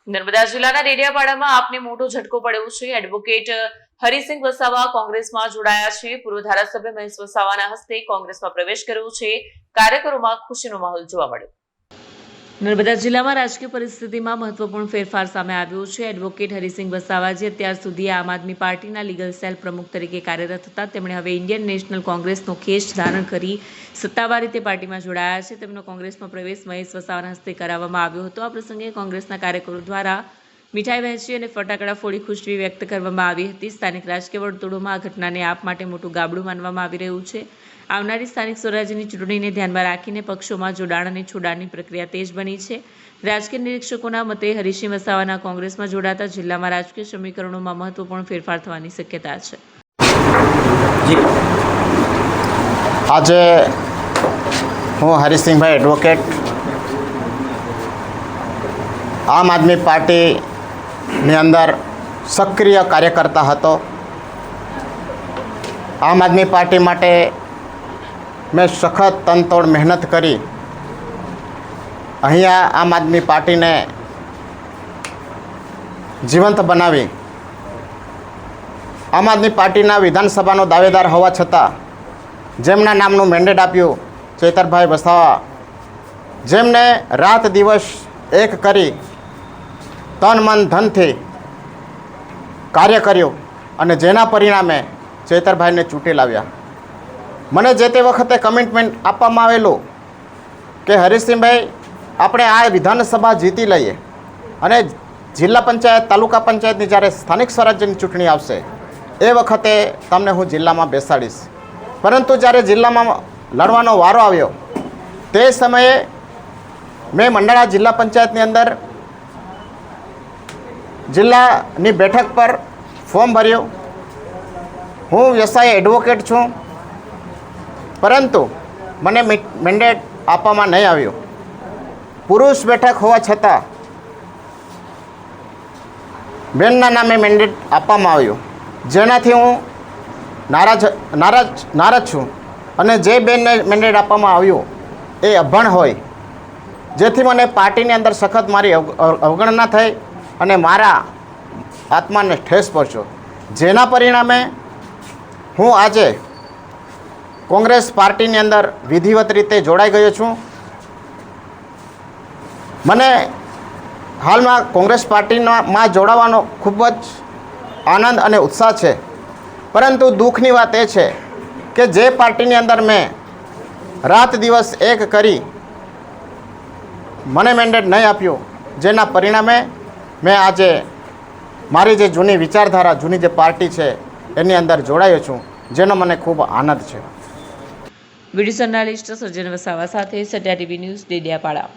નર્મદા જિલ્લાના ડેડિયાપાડામાં આપને મોટો ઝટકો પડ્યો છે। એડવોકેટ હરિસિંહ વસાવા કોંગ્રેસમાં જોડાયા છે। પૂર્વ ધારાસભ્ય મહેશ વસાવાના હસ્તે કોંગ્રેસમાં પ્રવેશ કર્યો છે। કાર્યકરોમાં ખુશીનો માહોલ જોવા મળ્યો। નર્મદા જિલ્લામાં રાજકીય પરિસ્થિતિમાં મહત્વપૂર્ણ ફેરફાર સામે આવ્યો છે। એડવોકેટ હરિસિંહ વસાવા જે અત્યાર સુધી આમ આદમી પાર્ટીના લીગલ સેલ પ્રમુખ તરીકે કાર્યરત હતા, તેમણે હવે ઇન્ડિયન નેશનલ કોંગ્રેસનો ખેસ ધારણ કરી સત્તાવાર રીતે પાર્ટીમાં જોડાયા છે। તેમનો કોંગ્રેસમાં પ્રવેશ મહેશ વસાવાના હસ્તે કરાવવામાં આવ્યો હતો। આ પ્રસંગે કોંગ્રેસના કાર્યકરો દ્વારા મીઠાઈ વહેંચી અને ફટાકડા ફોડી ખુશી વ્યક્ત કરવામાં આવી હતી। સ્થાનિક રાજકીય વર્તુળોમાં આ ઘટનાને આપ માટે મોટું ગાબડું માનવામાં આવી રહ્યું છે। આવનારી સ્થાનિક સ્વરાજ્યની ચૂંટણીને ધ્યાનમાં રાખીને પક્ષોમાં જોડાણ અને છોડાણની પ્રક્રિયા તેજ બની છે। રાજકીય નિરીક્ષકોના મતે હરિસિંહ વસાવાના કોંગ્રેસમાં જોડાતા જિલ્લામાં રાજકીય સમીકરણોમાં મહત્વપૂર્ણ ફેરફાર થવાની શક્યતા છે। આજે હું હરિસિંહભાઈ એડવોકેટ આમ આદમી પાર્ટીની અંદર સક્રિય કાર્યકર્તા હતો। આમ આદમી પાર્ટી માટે મેં સખત તનતોડ મહેનત કરી અહીંયા આમ આદમી પાર્ટીને જીવંત બનાવી આમ આદમી પાર્ટીના વિધાનસભાનો દાવેદાર હોવા છતાં જેમના નામનું મેન્ડેટ આપ્યું ચેતરભાઈ વસાવા, જેમને રાત દિવસ એક કરી તન મન ધનથી કાર્ય કર્યું અને જેના પરિણામે ચેતરભાઈને ચૂંટી લાવ્યા। મને જે તે વખતે કમિટમેન્ટ આપવામાં આવેલું કે હરિસિંહભાઈ આપણે આ વિધાનસભા જીતી લઈએ અને જિલ્લા પંચાયત તાલુકા પંચાયતની જ્યારે સ્થાનિક સ્વરાજ્યની ચૂંટણી આવશે એ વખતે તમને હું જિલ્લામાં બેસાડીશ। પરંતુ જ્યારે જિલ્લામાં લડવાનો વારો આવ્યો તે સમયે મેં મંડાળા જિલ્લા પંચાયતની અંદર જિલ્લાની બેઠક પર ફોર્મ ભર્યું। હું વ્યવસાય એડવોકેટ છું, પરંતુ મને મેન્ડેટ આપવામાં નહીં આવ્યું। પુરુષ બેઠક હોવા છતાં બેનના નામે મેન્ડેટ આપવામાં આવ્યું, જેનાથી હું નારાજ છું। અને જે બેનને મેન્ડેટ આપવામાં આવ્યું એ અભણ હોય, જેથી મને પાર્ટીની અંદર સખત મારી અવગણના થઈ અને મારા આત્માને ઠેસ પહોંચ્યો, જેના પરિણામે હું આજે કોંગ્રેસ પાર્ટીની અંદર વિધિવત રીતે જોડાઈ ગયો છું। મને હાલમાં કોંગ્રેસ પાર્ટીમાં જોડાવાનો ખૂબ જ આનંદ અને ઉત્સાહ છે, પરંતુ દુઃખની વાત એ છે કે જે પાર્ટીની અંદર મેં રાત દિવસ એક કરી મને મેન્ડેટ નહીં આપ્યું, જેના પરિણામે મેં આજે મારી જે જૂની વિચારધારા, જૂની જે પાર્ટી છે એની અંદર જોડાયો છું, જેનો મને ખૂબ આનંદ છે। વિડીયો જર્નાલિસ્ટ સર્જન વસાવા સાથે સત્યા ટીવી ન્યૂઝ ડેડિયાપાડા।